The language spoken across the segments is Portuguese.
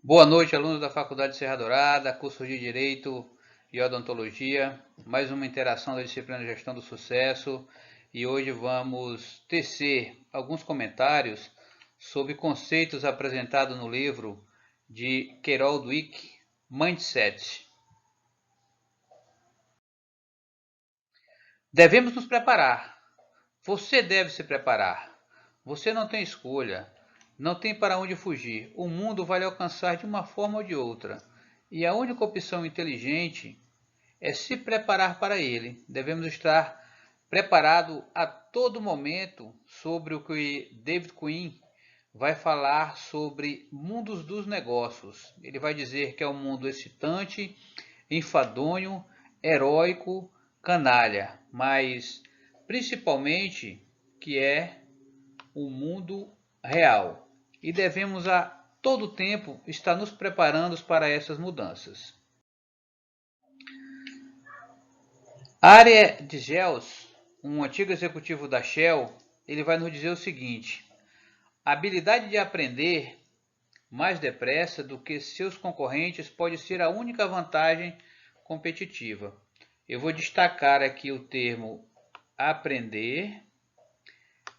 Boa noite, alunos da Faculdade Serra Dourada, curso de Direito e Odontologia. Mais uma interação da disciplina de Gestão do Sucesso e hoje vamos tecer alguns comentários sobre conceitos apresentados no livro de Carol Dweck, Mindset. Devemos nos preparar. Você deve se preparar. Você não tem escolha. Não tem para onde fugir. O mundo vai lhe alcançar de uma forma ou de outra. E a única opção inteligente é se preparar para ele. Devemos estar preparados a todo momento sobre o que David Quinn vai falar sobre mundos dos negócios. Ele vai dizer que é um mundo excitante, enfadonho, heróico, canalha, mas principalmente que é o mundo real. E devemos a todo tempo estar nos preparando para essas mudanças. Arie de Gels, um antigo executivo da Shell, ele vai nos dizer o seguinte: a habilidade de aprender mais depressa do que seus concorrentes pode ser a única vantagem competitiva. Eu vou destacar aqui o termo aprender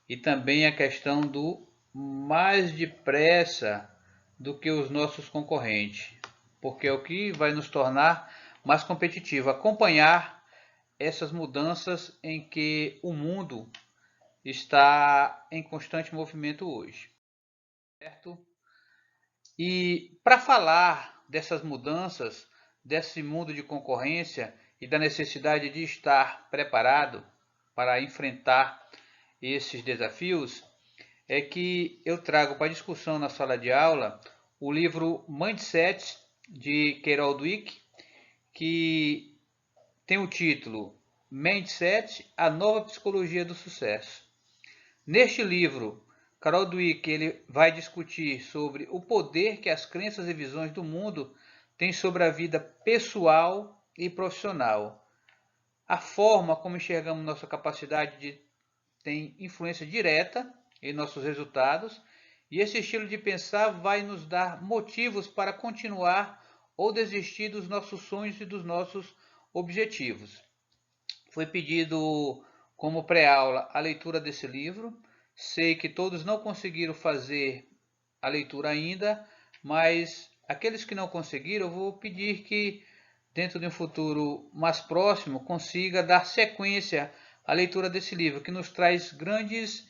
e também a questão do mais depressa do que os nossos concorrentes, porque é o que vai nos tornar mais competitivo, acompanhar essas mudanças em que o mundo está em constante movimento hoje, certo? E para falar dessas mudanças, desse mundo de concorrência e da necessidade de estar preparado para enfrentar esses desafios, é que eu trago para discussão na sala de aula o livro Mindset, de Carol Dweck, que tem o título Mindset, a nova psicologia do sucesso. Neste livro, Carol Dweck ele vai discutir sobre o poder que as crenças e visões do mundo têm sobre a vida pessoal e profissional. A forma como enxergamos nossa capacidade de tem influência direta em nossos resultados e esse estilo de pensar vai nos dar motivos para continuar ou desistir dos nossos sonhos e dos nossos objetivos. Foi pedido como pré-aula a leitura desse livro. Sei que todos não conseguiram fazer a leitura ainda, mas aqueles que não conseguiram, eu vou pedir que, dentro de um futuro mais próximo, consiga dar sequência à leitura desse livro, que nos traz grandes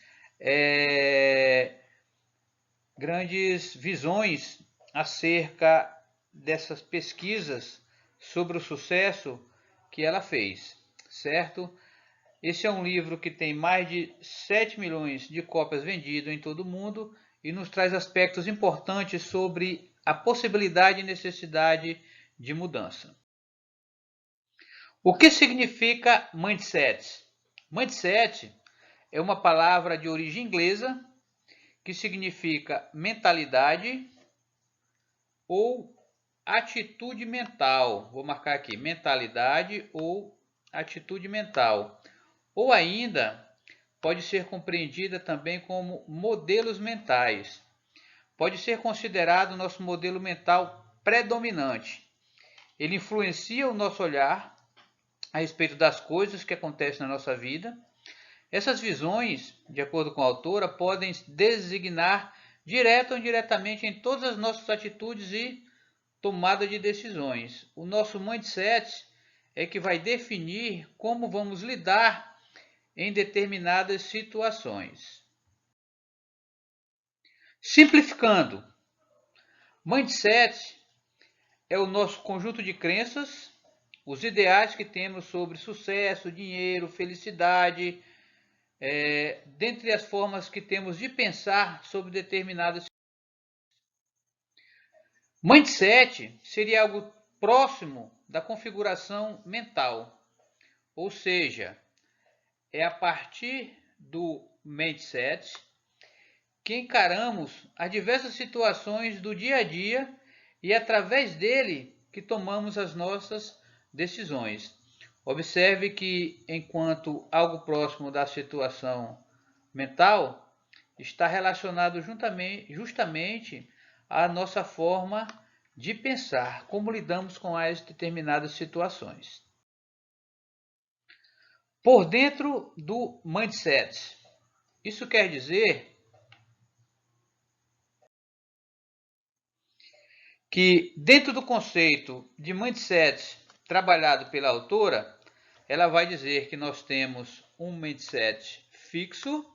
visões acerca dessas pesquisas sobre o sucesso que ela fez, certo? Esse é um livro que tem mais de 7 milhões de cópias vendidas em todo o mundo e nos traz aspectos importantes sobre a possibilidade e necessidade de mudança. O que significa mindset? Mindset é uma palavra de origem inglesa que significa mentalidade ou atitude mental. Vou marcar aqui, mentalidade ou atitude mental. Ou ainda pode ser compreendida também como modelos mentais. Pode ser considerado nosso modelo mental predominante. Ele influencia o nosso olhar a respeito das coisas que acontecem na nossa vida. Essas visões, de acordo com a autora, podem designar direta ou indiretamente em todas as nossas atitudes e tomada de decisões. O nosso mindset é que vai definir como vamos lidar em determinadas situações. Simplificando, mindset é o nosso conjunto de crenças, os ideais que temos sobre sucesso, dinheiro, felicidade, dentre as formas que temos de pensar sobre determinadas. Mindset seria algo próximo da configuração mental, ou seja, é a partir do mindset que encaramos as diversas situações do dia a dia e através dele que tomamos as nossas decisões. Observe que enquanto algo próximo da situação mental está relacionado justamente a nossa forma de pensar, como lidamos com as determinadas situações. Por dentro do mindset. Isso quer dizer que dentro do conceito de mindset trabalhado pela autora, ela vai dizer que nós temos um mindset fixo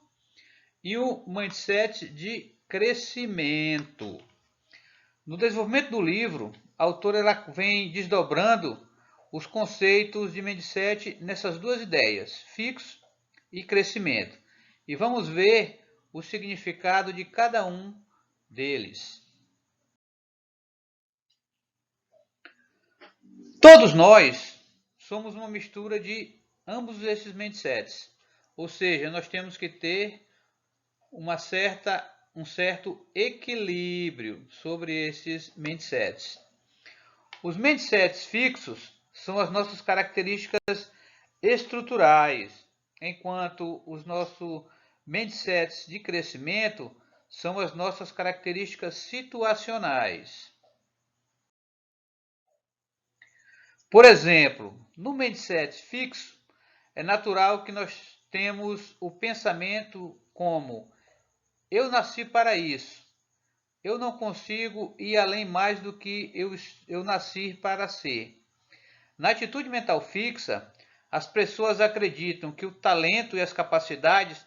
e um mindset de crescimento. No desenvolvimento do livro, a autora ela vem desdobrando os conceitos de mindset nessas duas ideias, fixo e crescimento. E vamos ver o significado de cada um deles. Todos nós somos uma mistura de ambos esses mindsets. Ou seja, nós temos que ter um certo equilíbrio sobre esses mindsets. Os mindsets fixos são as nossas características estruturais, enquanto os nossos mindsets de crescimento são as nossas características situacionais. Por exemplo, no mindset fixo, é natural que nós temos o pensamento como: eu nasci para isso, eu não consigo ir além mais do que eu nasci para ser. Na atitude mental fixa, as pessoas acreditam que o talento e as capacidades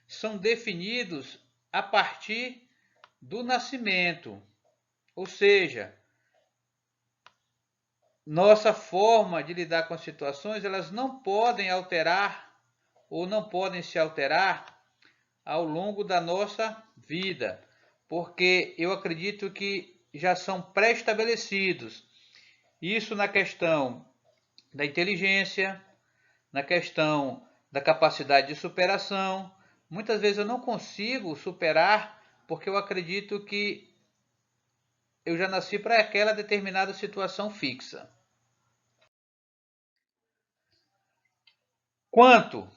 são definidos a partir do nascimento, ou seja, nossa forma de lidar com as situações, elas não podem alterar ou não podem se alterar ao longo da nossa vida, porque eu acredito que já são pré-estabelecidos. Isso na questão da inteligência, na questão da capacidade de superação. Muitas vezes eu não consigo superar porque eu acredito que eu já nasci para aquela determinada situação fixa. Quanto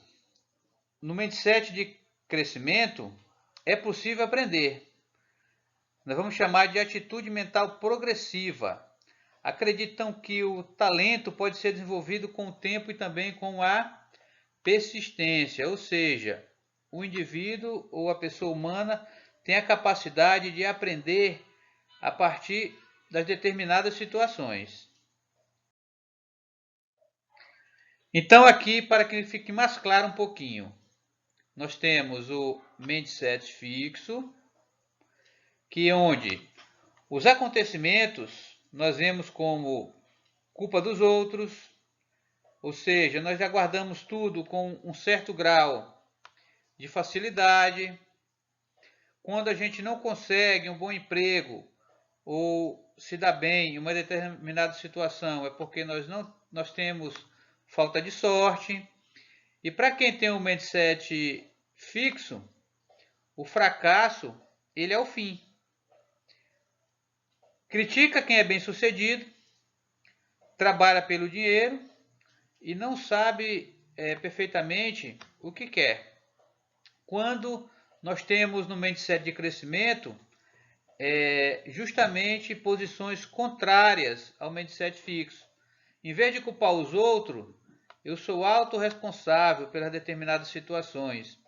no mindset de crescimento, é possível aprender. Nós vamos chamar de atitude mental progressiva. Acreditam que o talento pode ser desenvolvido com o tempo e também com a persistência, ou seja, o indivíduo ou a pessoa humana tem a capacidade de aprender a partir das determinadas situações. Então aqui, para que fique mais claro um pouquinho, nós temos o mindset fixo, que é onde os acontecimentos nós vemos como culpa dos outros, ou seja, nós aguardamos tudo com um certo grau de facilidade. Quando a gente não consegue um bom emprego ou se dá bem em uma determinada situação, é porque nós temos falta de sorte. E para quem tem um mindset fixo, o fracasso ele é o fim. Critica quem é bem-sucedido, trabalha pelo dinheiro e não sabe perfeitamente o que quer. Quando nós temos no mindset de crescimento justamente posições contrárias ao mindset fixo. Em vez de culpar os outros, eu sou autorresponsável pelas determinadas situações.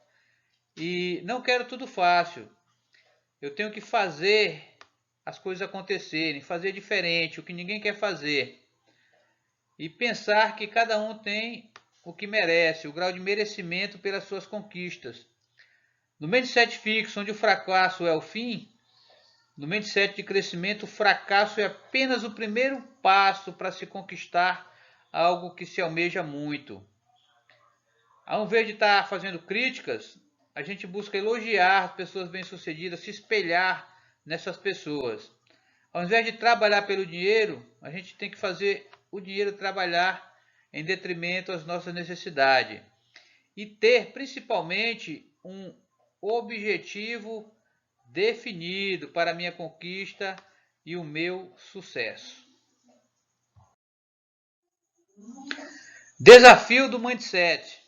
E não quero tudo fácil. Eu tenho que fazer as coisas acontecerem, fazer diferente, o que ninguém quer fazer. E pensar que cada um tem o que merece, o grau de merecimento pelas suas conquistas. No mindset fixo, onde o fracasso é o fim, no mindset de crescimento, o fracasso é apenas o primeiro passo para se conquistar algo que se almeja muito. Ao invés de estar fazendo críticas, a gente busca elogiar pessoas bem-sucedidas, se espelhar nessas pessoas. Ao invés de trabalhar pelo dinheiro, a gente tem que fazer o dinheiro trabalhar em detrimento às nossas necessidades. E ter, principalmente, um objetivo definido para a minha conquista e o meu sucesso. Desafio do mindset.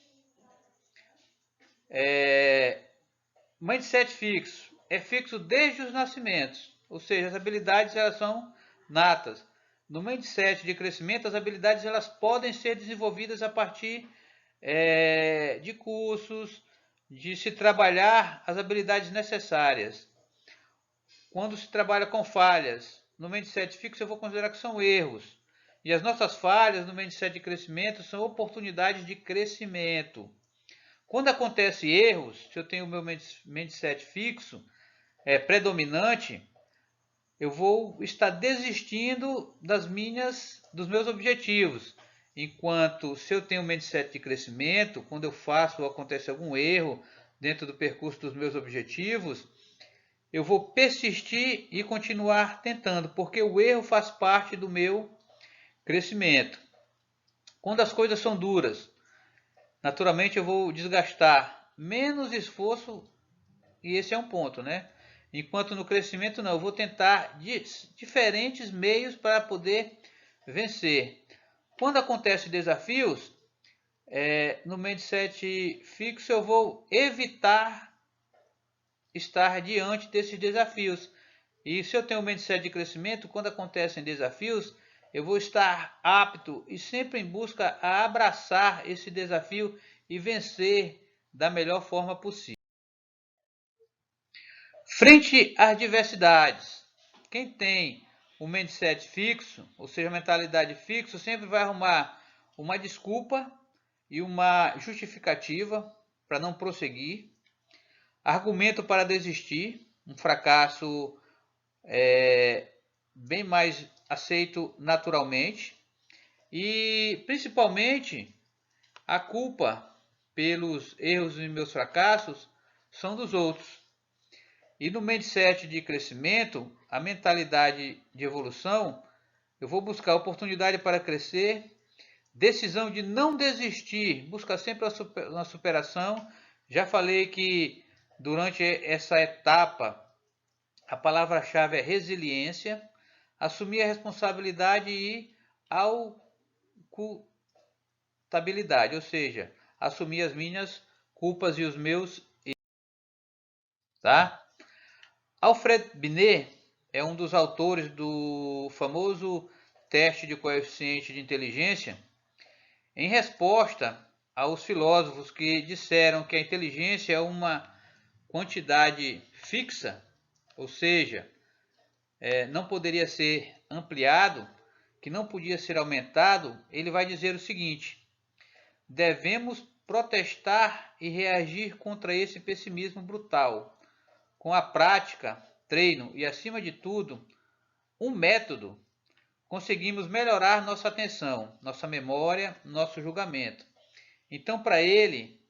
Mindset fixo. É fixo desde os nascimentos. ou seja, as habilidades elas são natas. No mindset de crescimento, as habilidades elas podem ser desenvolvidas a partir de cursos, de se trabalhar as habilidades necessárias. Quando se trabalha com falhas, no mindset fixo eu vou considerar que são erros. E as nossas falhas no mindset de crescimento são oportunidades de crescimento. Quando acontecem erros, se eu tenho o meu mindset fixo, predominante, eu vou estar desistindo dos meus objetivos. Enquanto se eu tenho um mindset de crescimento, quando eu faço ou acontece algum erro dentro do percurso dos meus objetivos, eu vou persistir e continuar tentando, porque o erro faz parte do meu crescimento. Quando as coisas são duras, naturalmente eu vou desgastar menos esforço, e esse é um ponto, né? Enquanto no crescimento não, eu vou tentar diferentes meios para poder vencer. Quando acontecem desafios, no mindset fixo eu vou evitar estar diante desses desafios. E se eu tenho um mindset de crescimento, quando acontecem desafios, eu vou estar apto e sempre em busca a abraçar esse desafio e vencer da melhor forma possível. Frente às diversidades, quem tem o mindset fixo, ou seja, mentalidade fixa, sempre vai arrumar uma desculpa e uma justificativa para não prosseguir, argumento para desistir, um fracasso bem mais aceito naturalmente, e principalmente a culpa pelos erros e meus fracassos são dos outros. E no mindset de crescimento, a mentalidade de evolução, eu vou buscar oportunidade para crescer, decisão de não desistir, busca sempre uma superação. Já falei que durante essa etapa, a palavra-chave é resiliência, assumir a responsabilidade e autoculpabilidade, ou seja, assumir as minhas culpas e os meus erros. Tá? Alfred Binet é um dos autores do famoso teste de coeficiente de inteligência. Em resposta aos filósofos que disseram que a inteligência é uma quantidade fixa, ou seja, não poderia ser ampliado, que não podia ser aumentado, ele vai dizer o seguinte: devemos protestar e reagir contra esse pessimismo brutal. Com a prática, treino e, acima de tudo, um método, conseguimos melhorar nossa atenção, nossa memória, nosso julgamento. Então, para ele,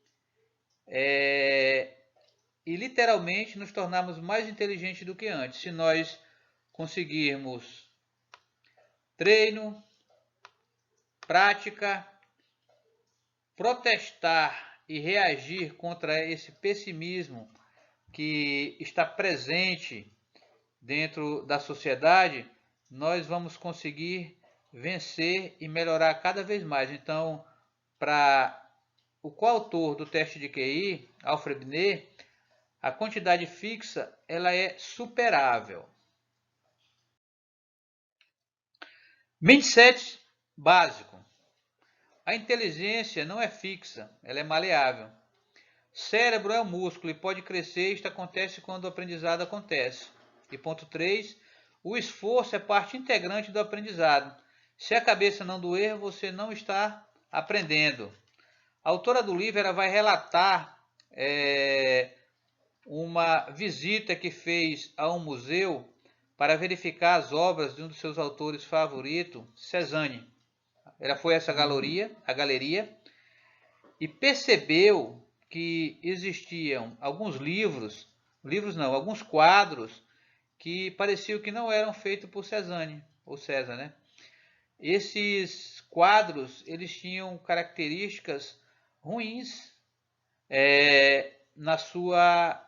e literalmente nos tornarmos mais inteligentes do que antes, se nós conseguirmos treino, prática, protestar e reagir contra esse pessimismo que está presente dentro da sociedade, nós vamos conseguir vencer e melhorar cada vez mais. Então, para o coautor do teste de QI, Alfred Binet, a quantidade fixa ela é superável. Mindset básico. A inteligência não é fixa, ela é maleável. Cérebro é um músculo e pode crescer, isto acontece quando o aprendizado acontece. E ponto 3, o esforço é parte integrante do aprendizado. Se a cabeça não doer, você não está aprendendo. A autora do livro ela vai relatar uma visita que fez a um museu para verificar as obras de um dos seus autores favoritos, Cézanne. Ela foi a essa galeria, e percebeu que existiam alguns alguns quadros que pareciam que não eram feitos por Cézanne, ou César, né? Esses quadros, eles tinham características ruins na sua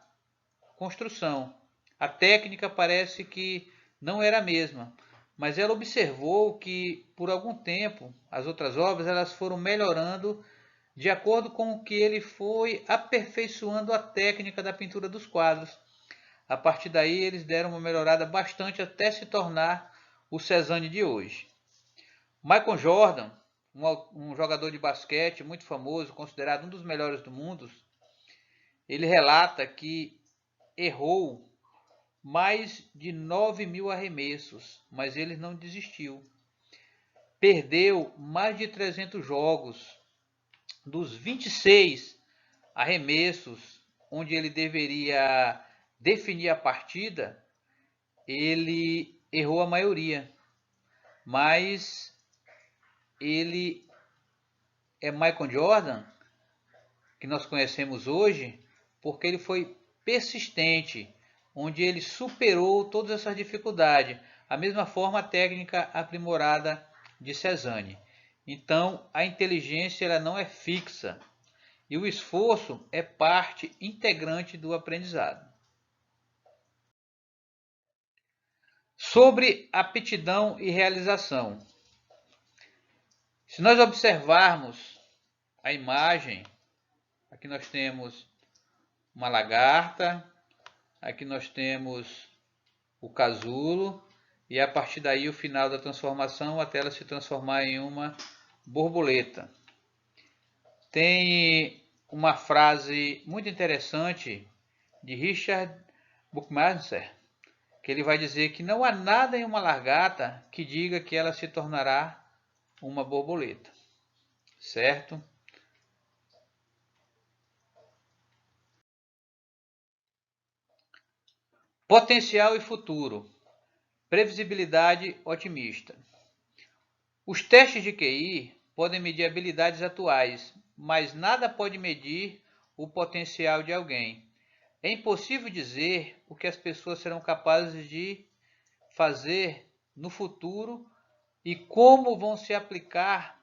construção. A técnica parece que não era a mesma, mas ela observou que por algum tempo as outras obras elas foram melhorando de acordo com o que ele foi aperfeiçoando a técnica da pintura dos quadros. A partir daí, eles deram uma melhorada bastante até se tornar o Cezanne de hoje. Michael Jordan, um jogador de basquete muito famoso, considerado um dos melhores do mundo, ele relata que errou mais de 9.000 arremessos, mas ele não desistiu. Perdeu mais de 300 jogos. Dos 26 arremessos onde ele deveria definir a partida, ele errou a maioria. Mas ele é Michael Jordan, que nós conhecemos hoje, porque ele foi persistente, onde ele superou todas essas dificuldades. A mesma forma a técnica aprimorada de Cezanne. Então, a inteligência ela não é fixa e o esforço é parte integrante do aprendizado. Sobre aptidão e realização. Se nós observarmos a imagem, aqui nós temos uma lagarta, aqui nós temos o casulo, e a partir daí o final da transformação até ela se transformar em uma borboleta. Tem uma frase muito interessante de Richard Buckminster, que ele vai dizer que não há nada em uma lagarta que diga que ela se tornará uma borboleta, certo? Potencial e futuro. Previsibilidade otimista. Os testes de QI podem medir habilidades atuais, mas nada pode medir o potencial de alguém. É impossível dizer o que as pessoas serão capazes de fazer no futuro e como vão se aplicar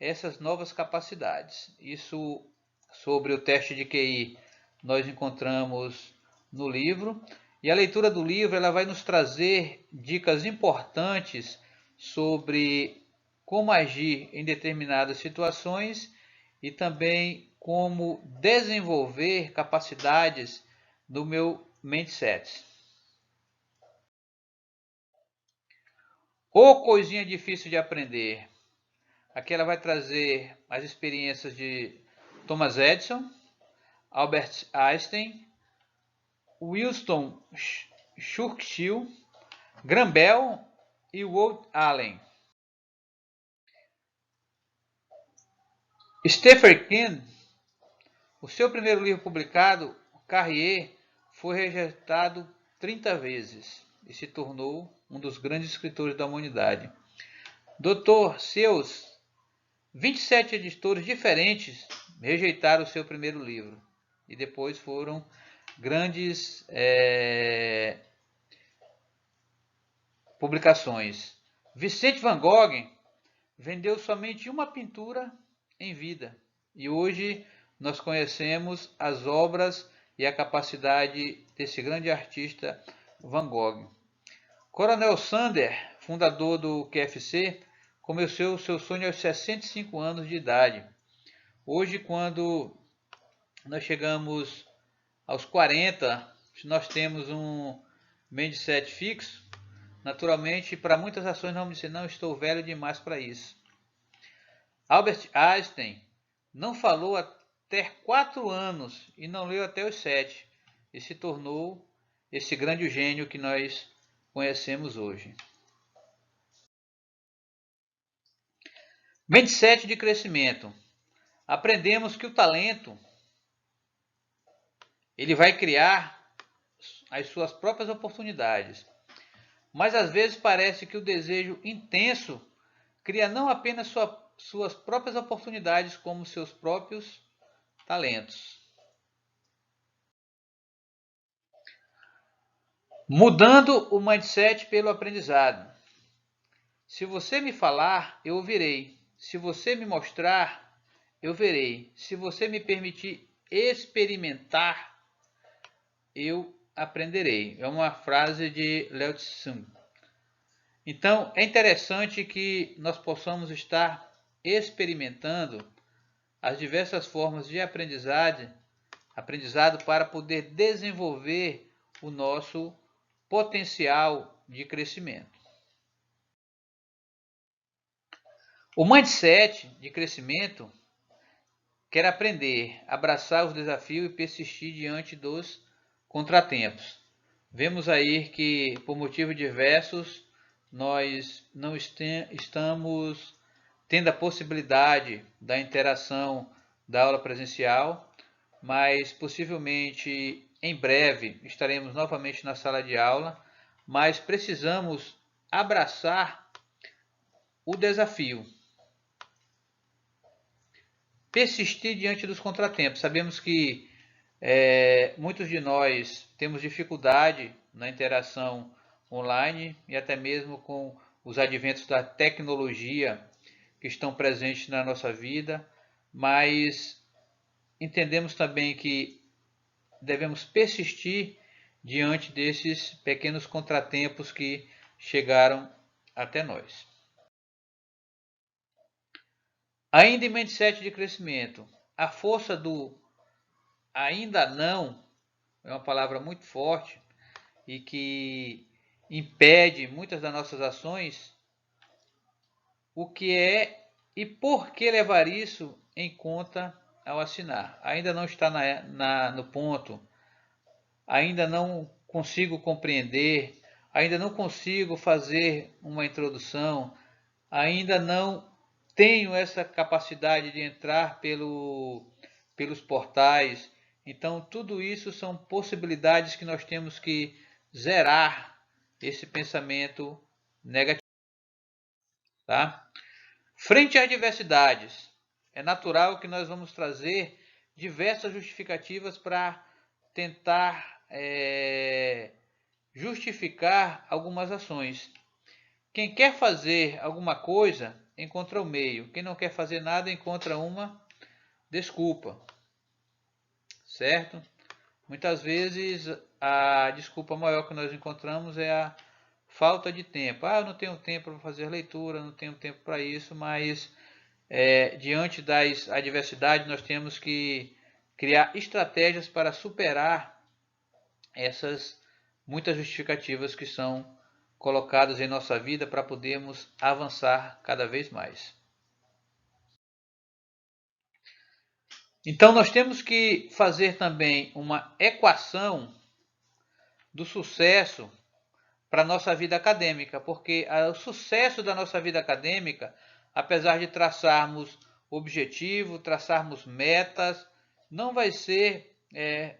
essas novas capacidades. Isso sobre o teste de QI nós encontramos no livro. E a leitura do livro ela vai nos trazer dicas importantes sobre como agir em determinadas situações e também como desenvolver capacidades do meu mindset. Ou coisinha difícil de aprender. Aqui ela vai trazer as experiências de Thomas Edison, Albert Einstein, Winston Churchill, Graham Bell e Woody Allen. Stephen King, o seu primeiro livro publicado, Carrier, foi rejeitado 30 vezes e se tornou um dos grandes escritores da humanidade. Dr. Seuss, 27 editores diferentes rejeitaram o seu primeiro livro e depois foram grandes publicações. Vicente Van Gogh vendeu somente uma pintura em vida e hoje nós conhecemos as obras e a capacidade desse grande artista Van Gogh. Coronel Sanders, fundador do QFC, começou o seu sonho aos 65 anos de idade. Hoje, quando nós chegamos aos 40, se nós temos um mindset fixo, naturalmente, para muitas ações vamos dizer, não, estou velho demais para isso. Albert Einstein não falou até 4 anos e não leu até os 7 e se tornou esse grande gênio que nós conhecemos hoje. Mindset de crescimento. Aprendemos que o talento ele vai criar as suas próprias oportunidades. Mas às vezes parece que o desejo intenso cria não apenas suas próprias oportunidades, como seus próprios talentos. Mudando o mindset pelo aprendizado. Se você me falar, eu ouvirei. Se você me mostrar, eu verei. Se você me permitir experimentar, eu aprenderei. É uma frase de Lao Tzu. Então, é interessante que nós possamos estar experimentando as diversas formas de aprendizado para poder desenvolver o nosso potencial de crescimento. O mindset de crescimento quer aprender, abraçar os desafios e persistir diante dos contratempos. Vemos aí que, por motivos diversos, nós não estamos tendo a possibilidade da interação da aula presencial, mas possivelmente em breve estaremos novamente na sala de aula, mas precisamos abraçar o desafio. Persistir diante dos contratempos. Sabemos que muitos de nós temos dificuldade na interação online e até mesmo com os adventos da tecnologia que estão presentes na nossa vida, mas entendemos também que devemos persistir diante desses pequenos contratempos que chegaram até nós. Ainda em mindset de crescimento, a força do ainda não é uma palavra muito forte e que impede muitas das nossas ações. O que é e por que levar isso em conta ao assinar? Ainda não está no ponto, ainda não consigo compreender, ainda não consigo fazer uma introdução, ainda não tenho essa capacidade de entrar pelos portais. Então, tudo isso são possibilidades que nós temos que zerar esse pensamento negativo. Tá? Frente às adversidades, é natural que nós vamos trazer diversas justificativas para tentar justificar algumas ações. Quem quer fazer alguma coisa, encontra o meio. Quem não quer fazer nada, encontra uma desculpa. Certo? Muitas vezes a desculpa maior que nós encontramos é a falta de tempo. Eu não tenho tempo para fazer leitura, não tenho tempo para isso, mas diante das adversidades nós temos que criar estratégias para superar essas muitas justificativas que são colocadas em nossa vida para podermos avançar cada vez mais. Então nós temos que fazer também uma equação do sucesso para a nossa vida acadêmica, porque o sucesso da nossa vida acadêmica, apesar de traçarmos objetivo, traçarmos metas, não vai ser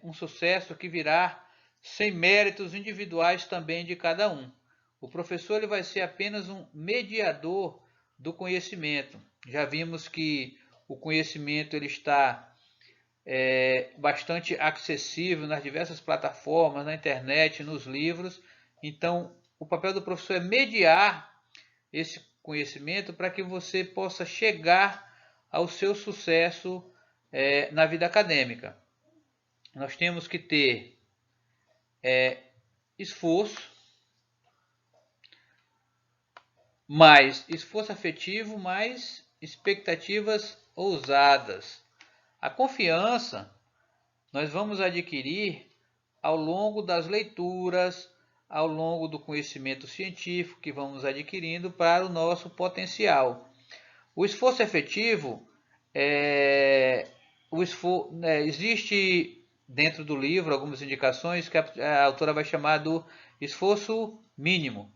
um sucesso que virá sem méritos individuais também de cada um. O professor ele vai ser apenas um mediador do conhecimento. Já vimos que o conhecimento ele está bastante acessível nas diversas plataformas, na internet, nos livros. Então, o papel do professor é mediar esse conhecimento para que você possa chegar ao seu sucesso na vida acadêmica. Nós temos que ter esforço, mais esforço afetivo, mais expectativas ousadas. A confiança nós vamos adquirir ao longo das leituras, ao longo do conhecimento científico que vamos adquirindo para o nosso potencial. O esforço efetivo, existe dentro do livro algumas indicações que a autora vai chamar do esforço mínimo.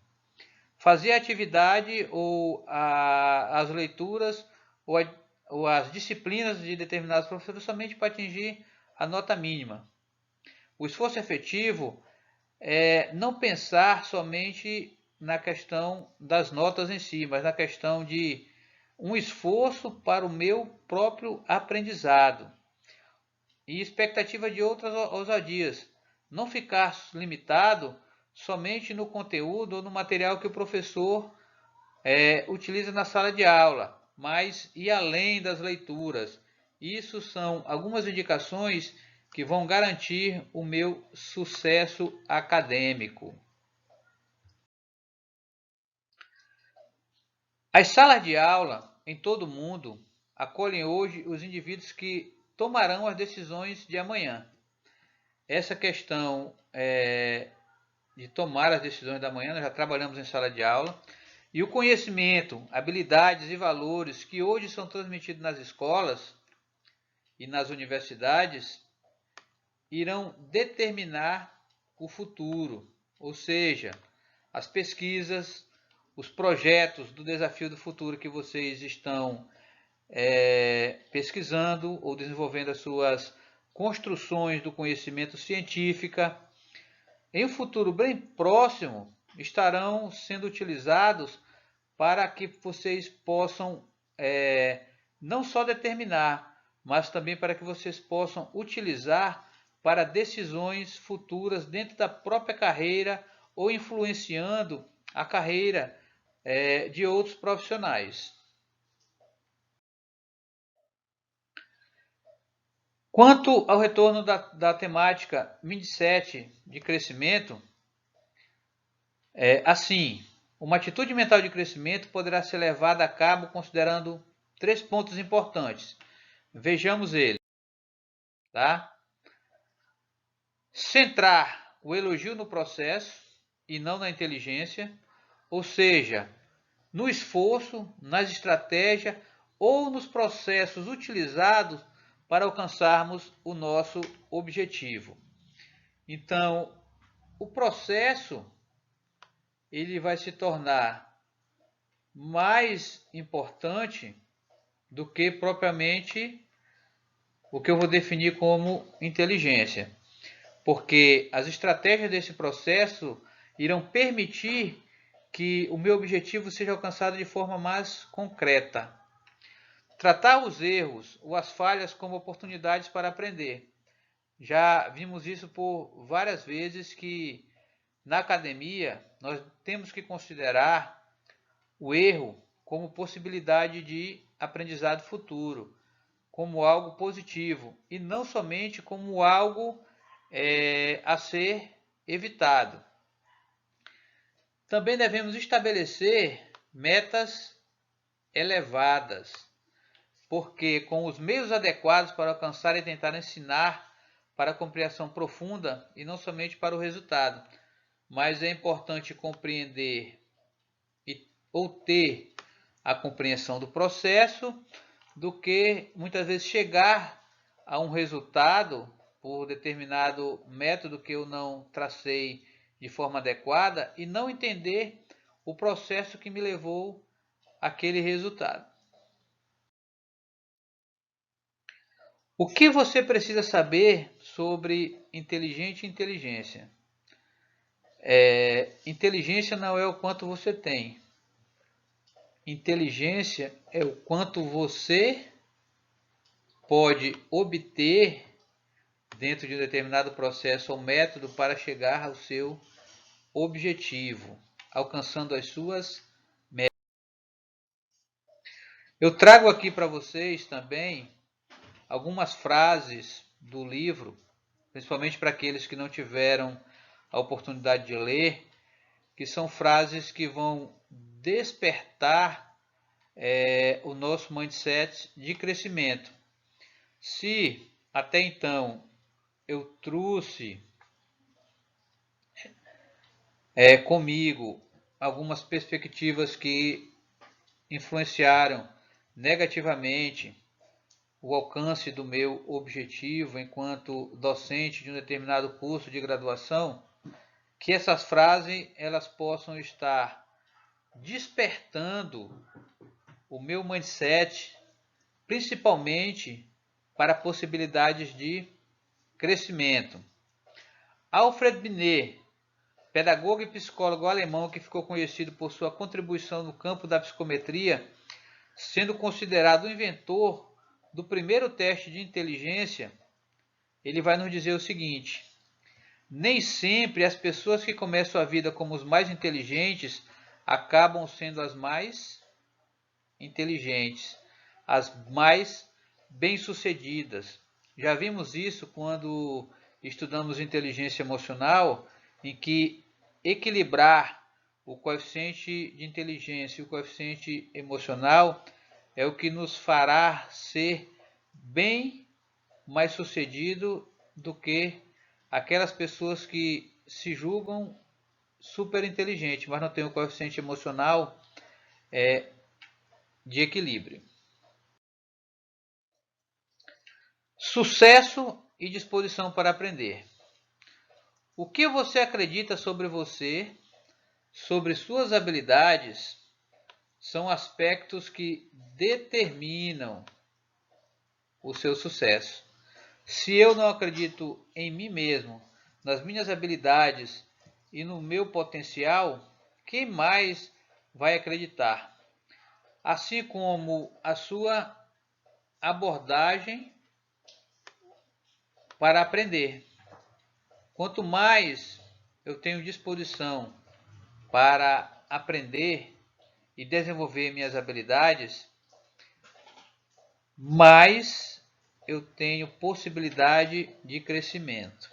Fazer a atividade ou as leituras ou as disciplinas de determinados professores somente para atingir a nota mínima. O esforço efetivo é não pensar somente na questão das notas em si, mas na questão de um esforço para o meu próprio aprendizado e expectativa de outras ousadias. Não ficar limitado somente no conteúdo ou no material que o professor utiliza na sala de aula, mas ir além das leituras. Isso são algumas indicações que vão garantir o meu sucesso acadêmico. As salas de aula em todo o mundo acolhem hoje os indivíduos que tomarão as decisões de amanhã. Essa questão de tomar as decisões da manhã, nós já trabalhamos em sala de aula. E o conhecimento, habilidades e valores que hoje são transmitidos nas escolas e nas universidades irão determinar o futuro, ou seja, as pesquisas, os projetos do desafio do futuro que vocês estão pesquisando ou desenvolvendo as suas construções do conhecimento científico, em um futuro bem próximo, estarão sendo utilizados para que vocês possam não só determinar, mas também para que vocês possam utilizar para decisões futuras dentro da própria carreira ou influenciando a carreira de outros profissionais. Quanto ao retorno da temática mindset de crescimento, assim, uma atitude mental de crescimento poderá ser levada a cabo considerando 3 pontos importantes. Vejamos eles. Tá? Centrar o elogio no processo e não na inteligência, ou seja, no esforço, nas estratégias ou nos processos utilizados para alcançarmos o nosso objetivo. Então, o processo ele vai se tornar mais importante do que propriamente o que eu vou definir como inteligência, porque as estratégias desse processo irão permitir que o meu objetivo seja alcançado de forma mais concreta. Tratar os erros ou as falhas como oportunidades para aprender. Já vimos isso por várias vezes que na academia nós temos que considerar o erro como possibilidade de aprendizado futuro, como algo positivo e não somente como algo a ser evitado. Também devemos estabelecer metas elevadas, porque com os meios adequados para alcançar e tentar ensinar para a compreensão profunda e não somente para o resultado. Mas é importante compreender ou ter a compreensão do processo do que muitas vezes chegar a um resultado por determinado método que eu não tracei de forma adequada e não entender o processo que me levou àquele resultado. O que você precisa saber sobre inteligente e inteligência? Inteligência não é o quanto você tem. Inteligência é o quanto você pode obter dentro de um determinado processo ou método para chegar ao seu objetivo, alcançando as suas metas. Eu trago aqui para vocês também algumas frases do livro, principalmente para aqueles que não tiveram a oportunidade de ler, que são frases que vão despertar o nosso mindset de crescimento. Se até então eu trouxe comigo algumas perspectivas que influenciaram negativamente o alcance do meu objetivo enquanto docente de um determinado curso de graduação, que essas frases elas possam estar despertando o meu mindset, principalmente para possibilidades de crescimento. Alfred Binet, pedagogo e psicólogo alemão que ficou conhecido por sua contribuição no campo da psicometria, sendo considerado o inventor do primeiro teste de inteligência, ele vai nos dizer o seguinte: nem sempre as pessoas que começam a vida como os mais inteligentes acabam sendo as mais inteligentes, as mais bem-sucedidas. Já vimos isso quando estudamos inteligência emocional, em que equilibrar o coeficiente de inteligência e o coeficiente emocional é o que nos fará ser bem mais sucedido do que aquelas pessoas que se julgam super inteligentes, mas não têm o coeficiente emocional de equilíbrio. Sucesso e disposição para aprender. O que você acredita sobre você, sobre suas habilidades, são aspectos que determinam o seu sucesso. Se eu não acredito em mim mesmo, nas minhas habilidades e no meu potencial, quem mais vai acreditar? Assim como a sua abordagem para aprender. Quanto mais eu tenho disposição para aprender e desenvolver minhas habilidades, mais eu tenho possibilidade de crescimento.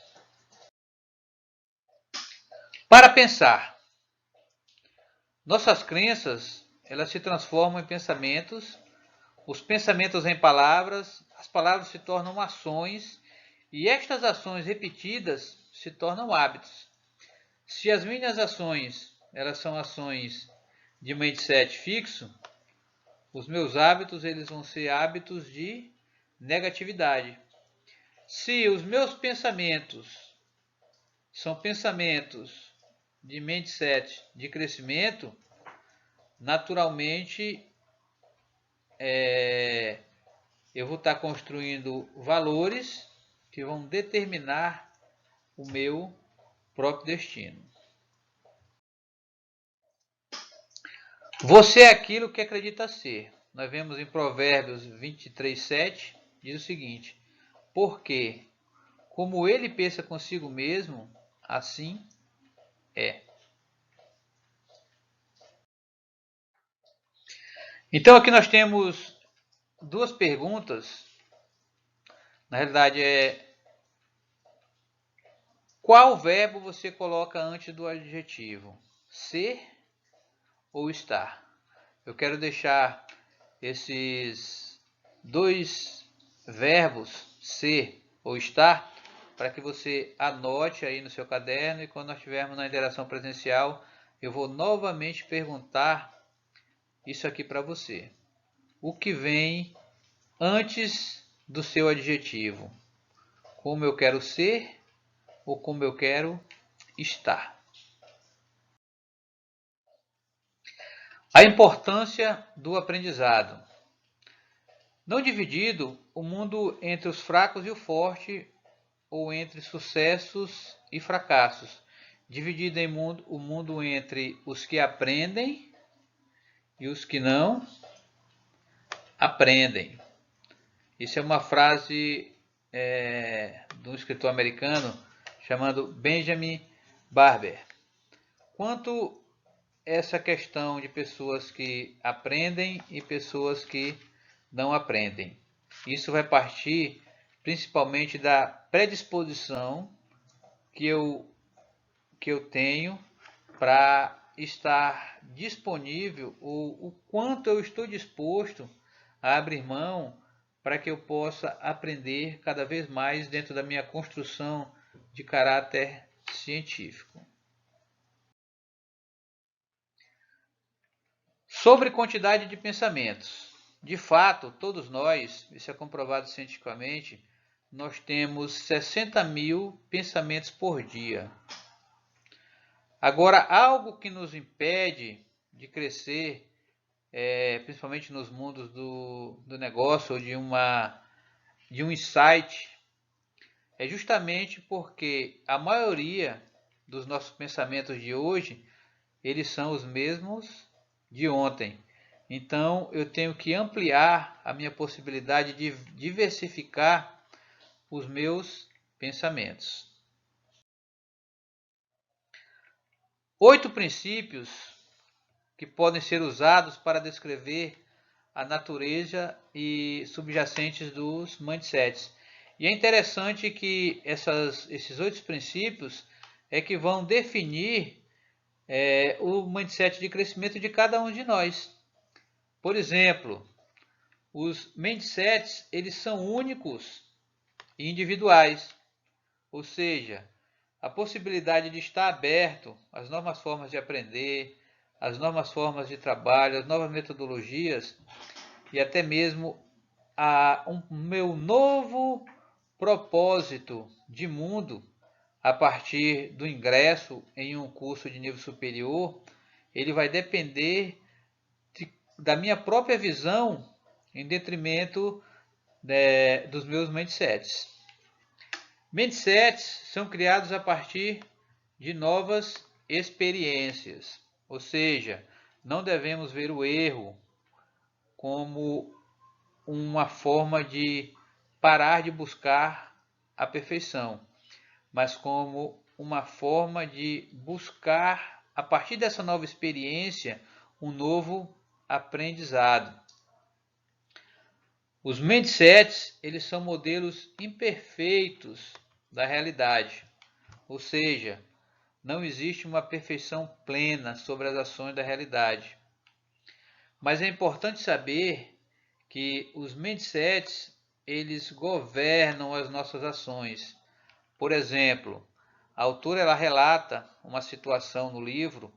Para pensar, nossas crenças, elas se transformam em pensamentos, os pensamentos em palavras, as palavras se tornam ações e estas ações repetidas se tornam hábitos. Se as minhas ações, elas são ações de mindset fixo, os meus hábitos, eles vão ser hábitos de negatividade. Se os meus pensamentos são pensamentos de mindset de crescimento, naturalmente eu vou estar construindo valores que vão determinar o meu próprio destino. Você é aquilo que acredita ser. Nós vemos em Provérbios 23:7, diz o seguinte: porque como ele pensa consigo mesmo, assim é. Então aqui nós temos duas perguntas. Na realidade qual verbo você coloca antes do adjetivo? Ser ou estar? Eu quero deixar esses dois verbos, ser ou estar, para que você anote aí no seu caderno e quando nós estivermos na interação presencial, eu vou novamente perguntar isso aqui para você. O que vem antes do seu adjetivo? Como eu quero ser ou como eu quero estar? A importância do aprendizado. Não dividido o mundo entre os fracos e o forte, ou entre sucessos e fracassos. Dividido o mundo entre os que aprendem e os que não aprendem. Isso é uma frase de um escritor americano chamado Benjamin Barber. Quanto essa questão de pessoas que aprendem e pessoas que não aprendem. Isso vai partir principalmente da predisposição que eu tenho para estar disponível, ou o quanto eu estou disposto a abrir mão para que eu possa aprender cada vez mais dentro da minha construção de caráter científico. Sobre quantidade de pensamentos. De fato, todos nós, isso é comprovado cientificamente, nós temos 60 mil pensamentos por dia. Agora, algo que nos impede de crescer, principalmente nos mundos do negócio ou de um insight, é justamente porque a maioria dos nossos pensamentos de hoje, eles são os mesmos de ontem. Então, eu tenho que ampliar a minha possibilidade de diversificar os meus pensamentos. 8 princípios que podem ser usados para descrever a natureza e subjacentes dos mindsets. E é interessante que esses 8 princípios é que vão definir o mindset de crescimento de cada um de nós. Por exemplo, os mindsets, eles são únicos e individuais. ou seja, a possibilidade de estar aberto às novas formas de aprender, às novas formas de trabalho, às novas metodologias e até mesmo a um meu novo propósito de mundo a partir do ingresso em um curso de nível superior, ele vai depender da minha própria visão em detrimento dos meus mindsets. Mindsets são criados a partir de novas experiências, ou seja, não devemos ver o erro como uma forma de parar de buscar a perfeição, mas como uma forma de buscar, a partir dessa nova experiência, um novo aprendizado. Os mindsets, eles são modelos imperfeitos da realidade, ou seja, não existe uma perfeição plena sobre as ações da realidade. Mas é importante saber que os mindsets, eles governam as nossas ações. Por exemplo, a autora ela relata uma situação no livro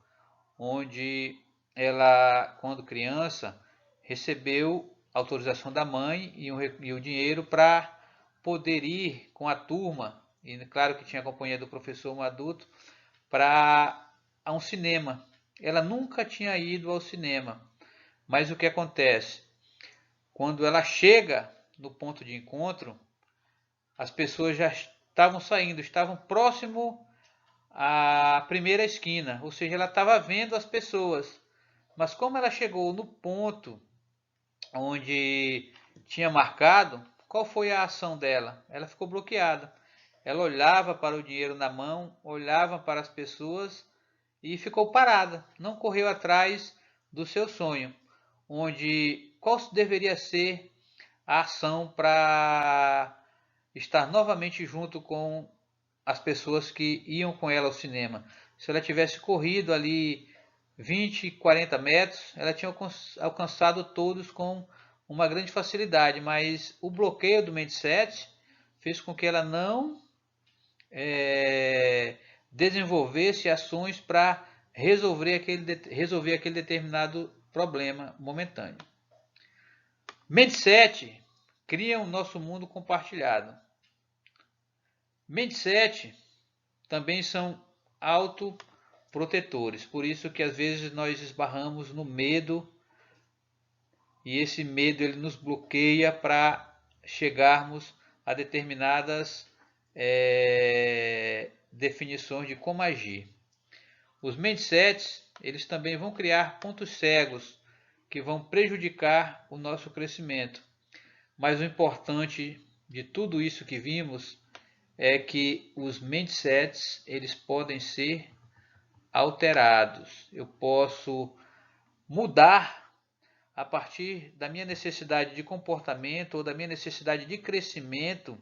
onde ela, quando criança, recebeu autorização da mãe e o dinheiro para poder ir com a turma, e claro que tinha a companhia do professor, um adulto, para um cinema. Ela nunca tinha ido ao cinema, mas o que acontece? Quando ela chega no ponto de encontro, as pessoas já estavam saindo, estavam próximo à primeira esquina, ou seja, ela estava vendo as pessoas. Mas como ela chegou no ponto onde tinha marcado, qual foi a ação dela? Ela ficou bloqueada. Ela olhava para o dinheiro na mão, olhava para as pessoas e ficou parada. Não correu atrás do seu sonho, onde qual deveria ser a ação para estar novamente junto com as pessoas que iam com ela ao cinema. Se ela tivesse corrido ali 20, 40 metros, ela tinha alcançado todos com uma grande facilidade, mas o bloqueio do mindset fez com que ela não desenvolvesse ações para resolver aquele determinado problema momentâneo. Mindset cria o nosso mundo compartilhado. Mindset também são autoprotetores, por isso que às vezes nós esbarramos no medo e esse medo ele nos bloqueia para chegarmos a determinadas definições de como agir. Os mindsets eles também vão criar pontos cegos que vão prejudicar o nosso crescimento. Mas o importante de tudo isso que vimos é que os mindsets eles podem ser alterados. Eu posso mudar a partir da minha necessidade de comportamento ou da minha necessidade de crescimento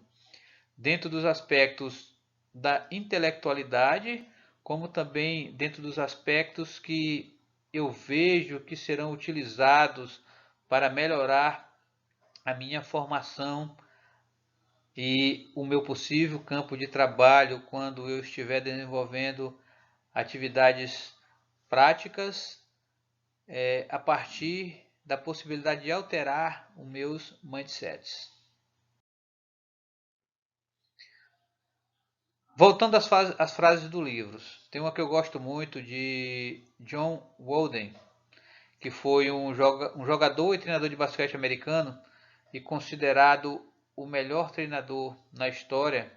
dentro dos aspectos da intelectualidade, como também dentro dos aspectos que eu vejo que serão utilizados para melhorar a minha formação e o meu possível campo de trabalho quando eu estiver desenvolvendo atividades práticas a partir da possibilidade de alterar os meus mindsets. Voltando às frases do livro, tem uma que eu gosto muito de John Wooden, que foi um jogador e treinador de basquete americano e considerado o melhor treinador na história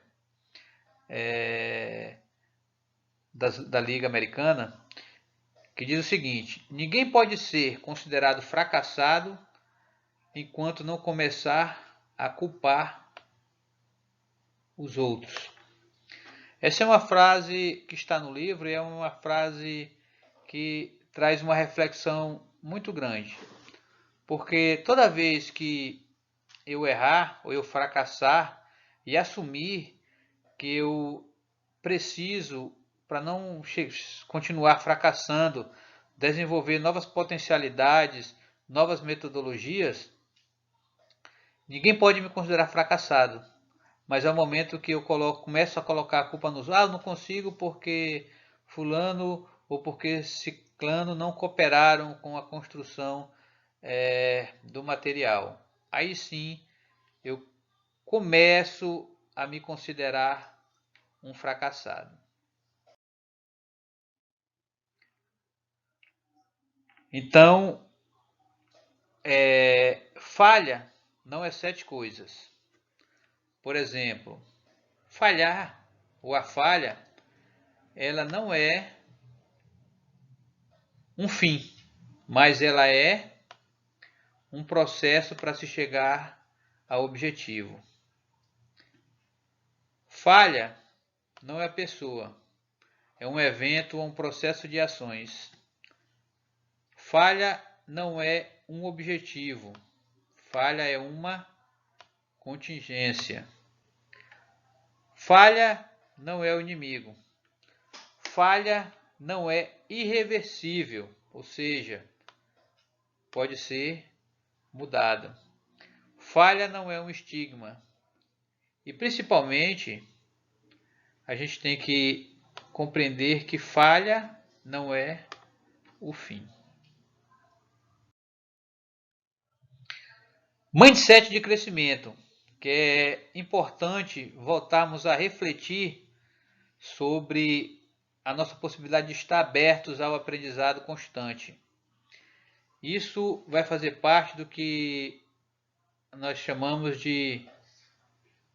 da Liga Americana, que diz o seguinte: ninguém pode ser considerado fracassado enquanto não começar a culpar os outros. Essa é uma frase que está no livro e é uma frase que traz uma reflexão muito grande. Porque toda vez que eu errar ou eu fracassar e assumir que eu preciso, para não continuar fracassando, desenvolver novas potencialidades, novas metodologias, ninguém pode me considerar fracassado. mas é o momento que eu começo a colocar a culpa nos outros. Eu não consigo porque fulano ou porque ciclano não cooperaram com a construção do material. Aí sim eu começo a me considerar um fracassado. Então, falha não é 7 coisas. Por exemplo, falhar ou a falha, ela não é um fim, mas ela é um processo para se chegar ao objetivo. Falha não é pessoa, é um evento ou um processo de ações. Falha não é um objetivo, falha é uma contingência. Falha não é o inimigo. Falha não é irreversível, ou seja, pode ser mudada. Falha não é um estigma. E principalmente, a gente tem que compreender que falha não é o fim. Mindset de crescimento, que é importante voltarmos a refletir sobre a nossa possibilidade de estar abertos ao aprendizado constante. Isso vai fazer parte do que nós chamamos de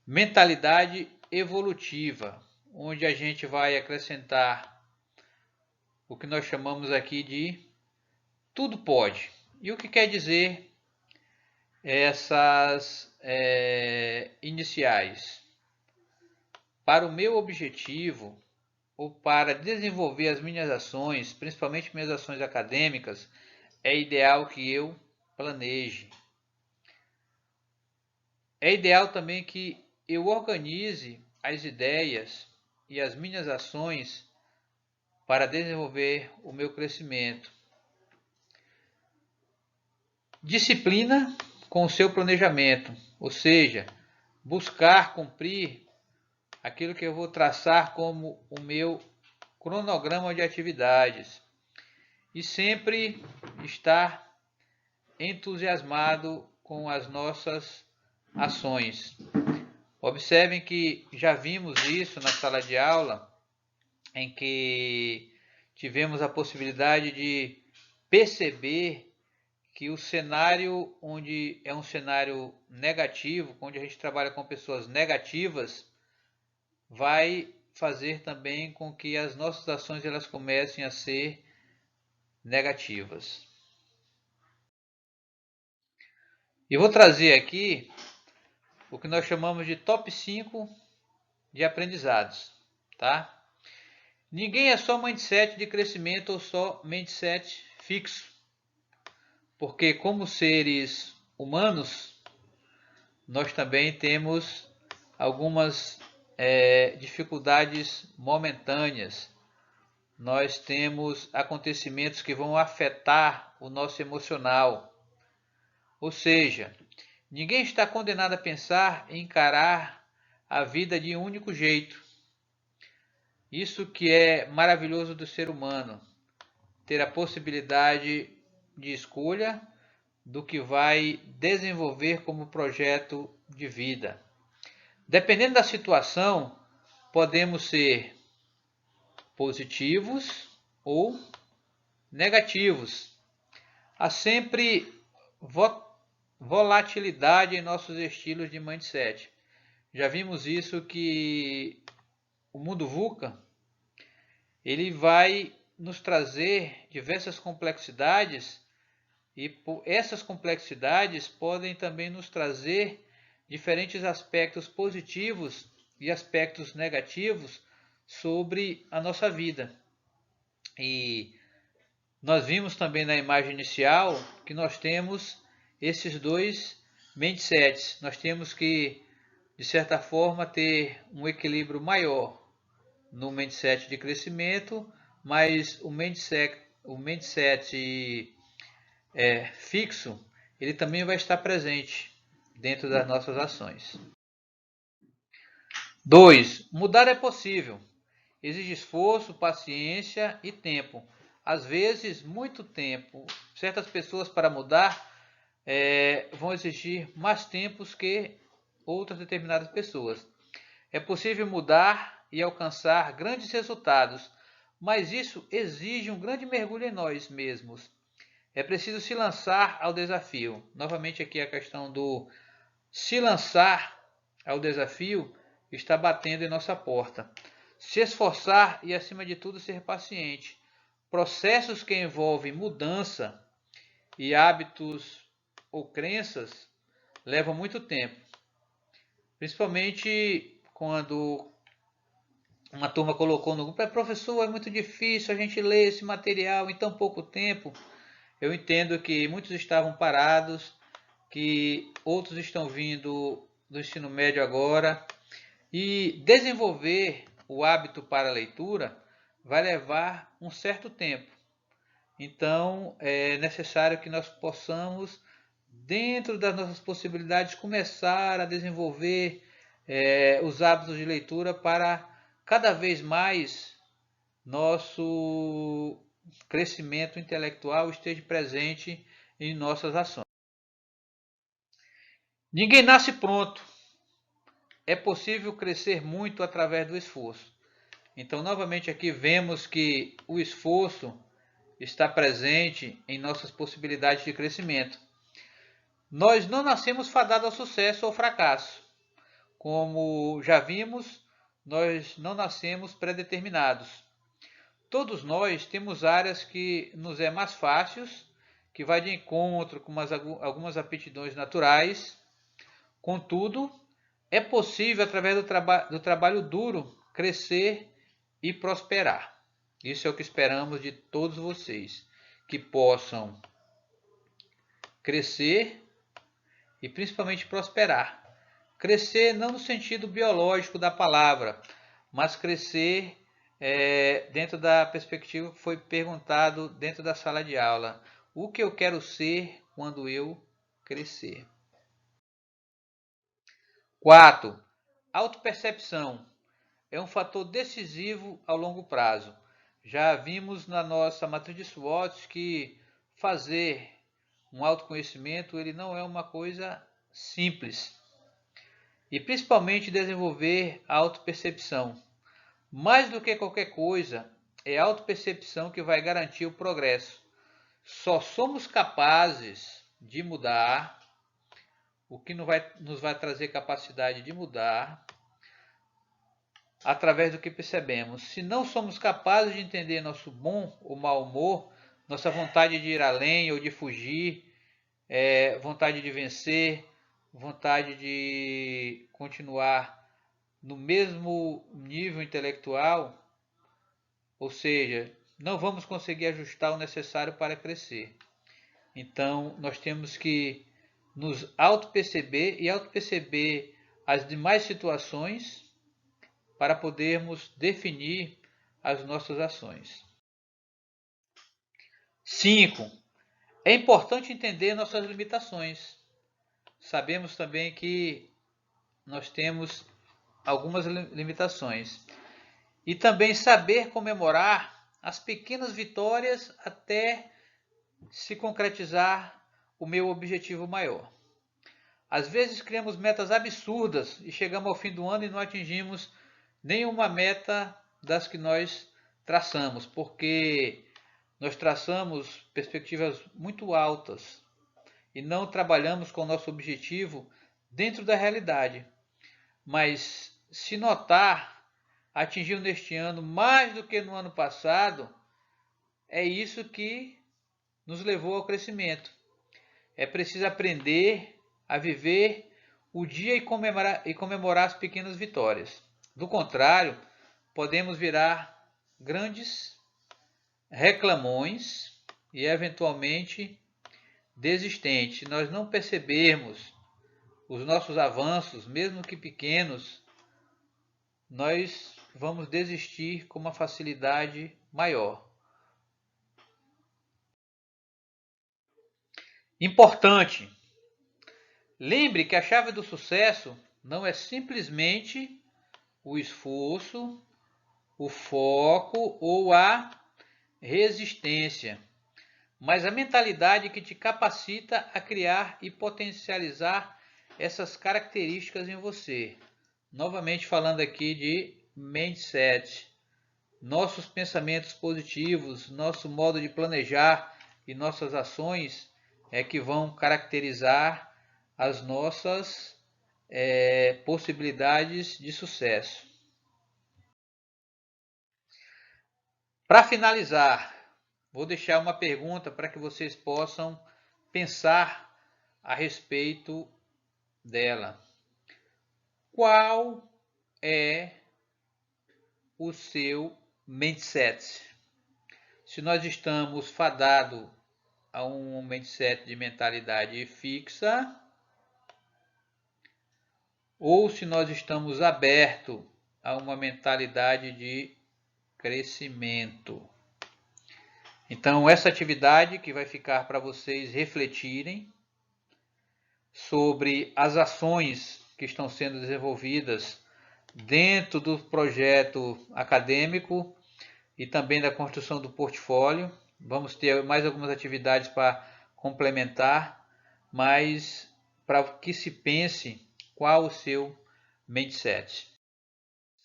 mentalidade evolutiva, onde a gente vai acrescentar o que nós chamamos aqui de tudo pode. E o que quer dizer essas iniciais? Para o meu objetivo, ou para desenvolver as minhas ações, principalmente minhas ações acadêmicas, é ideal que eu planeje. É ideal também que eu organize as ideias e as minhas ações para desenvolver o meu crescimento. Disciplina com o seu planejamento, ou seja, buscar cumprir aquilo que eu vou traçar como o meu cronograma de atividades e sempre estar entusiasmado com as nossas ações. Observem que já vimos isso na sala de aula, em que tivemos a possibilidade de perceber que o cenário onde é um cenário negativo, onde a gente trabalha com pessoas negativas, vai fazer também com que as nossas ações elas comecem a ser negativas. E vou trazer aqui o que nós chamamos de top 5 de aprendizados, tá? Ninguém é só mindset de crescimento ou só mindset fixo. Porque como seres humanos, nós também temos algumas dificuldades momentâneas. Nós temos acontecimentos que vão afetar o nosso emocional. Ou seja, ninguém está condenado a pensar e encarar a vida de um único jeito. Isso que é maravilhoso do ser humano, ter a possibilidade de escolha do que vai desenvolver como projeto de vida. Dependendo da situação, podemos ser positivos ou negativos. Há sempre volatilidade em nossos estilos de mindset. Já vimos isso que o mundo VUCA ele vai nos trazer diversas complexidades e essas complexidades podem também nos trazer diferentes aspectos positivos e aspectos negativos sobre a nossa vida. E nós vimos também na imagem inicial que nós temos esses dois mindsets. Nós temos que, de certa forma, ter um equilíbrio maior no mindset de crescimento, mas o mindset fixo, ele também vai estar presente dentro das nossas ações. 2. Mudar é possível. Exige esforço, paciência e tempo. Às vezes, muito tempo. Certas pessoas, para mudar, vão exigir mais tempos que outras determinadas pessoas. É possível mudar e alcançar grandes resultados, mas isso exige um grande mergulho em nós mesmos. É preciso se lançar ao desafio. Novamente aqui a questão do se lançar ao desafio está batendo em nossa porta. Se esforçar e, acima de tudo, ser paciente. Processos que envolvem mudança e hábitos ou crenças levam muito tempo. Principalmente quando uma turma colocou no grupo: professor, é muito difícil a gente ler esse material em tão pouco tempo. Eu entendo que muitos estavam parados, que outros estão vindo do ensino médio agora, e desenvolver o hábito para a leitura vai levar um certo tempo. Então, é necessário que nós possamos, dentro das nossas possibilidades, começar a desenvolver os hábitos de leitura para cada vez mais nosso crescimento intelectual esteja presente em nossas ações. Ninguém nasce pronto. É possível crescer muito através do esforço. Então, novamente aqui vemos que o esforço está presente em nossas possibilidades de crescimento. Nós não nascemos fadados ao sucesso ou fracasso. Como já vimos, nós não nascemos predeterminados. Todos nós temos áreas que nos é mais fáceis, que vai de encontro com algumas aptidões naturais. Contudo, é possível, através do trabalho duro, crescer e prosperar. Isso é o que esperamos de todos vocês, que possam crescer e principalmente prosperar. Crescer não no sentido biológico da palavra, mas crescer dentro da perspectiva que foi perguntado dentro da sala de aula. O que eu quero ser quando eu crescer? 4. Autopercepção é um fator decisivo ao longo prazo. Já vimos na nossa matriz de SWOT que fazer um autoconhecimento ele não é uma coisa simples. E principalmente desenvolver a autopercepção. Mais do que qualquer coisa, é a autopercepção que vai garantir o progresso. Só somos capazes de mudar o que nos vai trazer capacidade de mudar através do que percebemos. Se não somos capazes de entender nosso bom ou mau humor, nossa vontade de ir além ou de fugir, vontade de vencer, vontade de continuar no mesmo nível intelectual, ou seja, não vamos conseguir ajustar o necessário para crescer. Então, nós temos que nos auto-perceber e auto-perceber as demais situações para podermos definir as nossas ações. 5. É importante entender nossas limitações. Sabemos também que nós temos algumas limitações. E também saber comemorar as pequenas vitórias até se concretizar o meu objetivo maior. Às vezes criamos metas absurdas e chegamos ao fim do ano e não atingimos nenhuma meta das que nós traçamos, porque nós traçamos perspectivas muito altas e não trabalhamos com o nosso objetivo dentro da realidade. Mas se notar, atingiu neste ano mais do que no ano passado, é isso que nos levou ao crescimento. É preciso aprender a viver o dia e comemorar as pequenas vitórias. Do contrário, podemos virar grandes reclamões e eventualmente desistentes. Se nós não percebermos os nossos avanços, mesmo que pequenos, nós vamos desistir com uma facilidade maior. Importante, lembre que a chave do sucesso não é simplesmente o esforço, o foco ou a resistência, mas a mentalidade que te capacita a criar e potencializar essas características em você. Novamente falando aqui de mindset, nossos pensamentos positivos, nosso modo de planejar e nossas ações é que vão caracterizar as nossas possibilidades de sucesso. Para finalizar, vou deixar uma pergunta para que vocês possam pensar a respeito dela. Qual é o seu mindset? Se nós estamos fadados a um mindset de mentalidade fixa, ou se nós estamos abertos a uma mentalidade de crescimento. Então, essa atividade que vai ficar para vocês refletirem sobre as ações que estão sendo desenvolvidas dentro do projeto acadêmico e também da construção do portfólio. Vamos ter mais algumas atividades para complementar, mas para que se pense qual o seu mindset,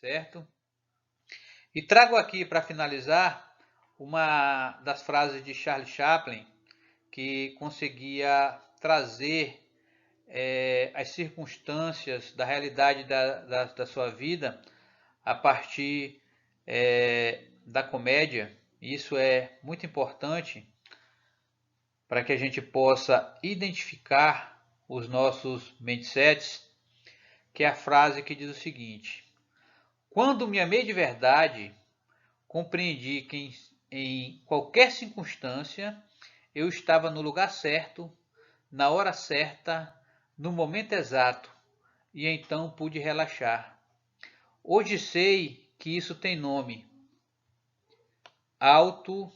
certo? E trago aqui para finalizar uma das frases de Charlie Chaplin que conseguia trazer as circunstâncias da realidade da sua vida a partir da comédia. Isso é muito importante para que a gente possa identificar os nossos mindsets, que é a frase que diz o seguinte: quando me amei de verdade, compreendi que em qualquer circunstância eu estava no lugar certo, na hora certa, no momento exato, e então pude relaxar. Hoje sei que isso tem nome: autoestima.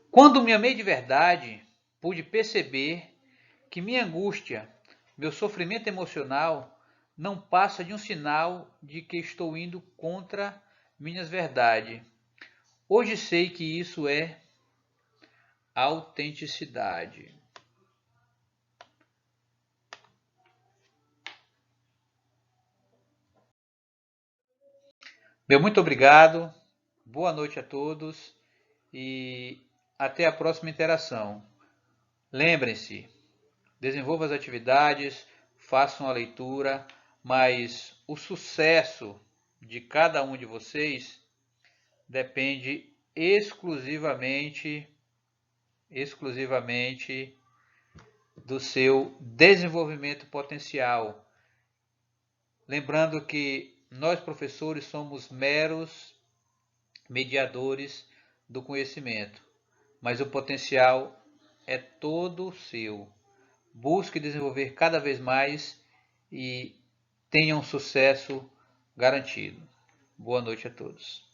Quando me amei de verdade, pude perceber que minha angústia, meu sofrimento emocional, não passa de um sinal de que estou indo contra minhas verdades. Hoje sei que isso é autenticidade. Meu muito obrigado, boa noite a todos e até a próxima interação. Lembrem-se, desenvolvam as atividades, façam a leitura, mas o sucesso de cada um de vocês depende exclusivamente do seu desenvolvimento potencial. Lembrando que nós, professores, somos meros mediadores do conhecimento, mas o potencial é todo seu. Busque desenvolver cada vez mais e tenha um sucesso garantido. Boa noite a todos.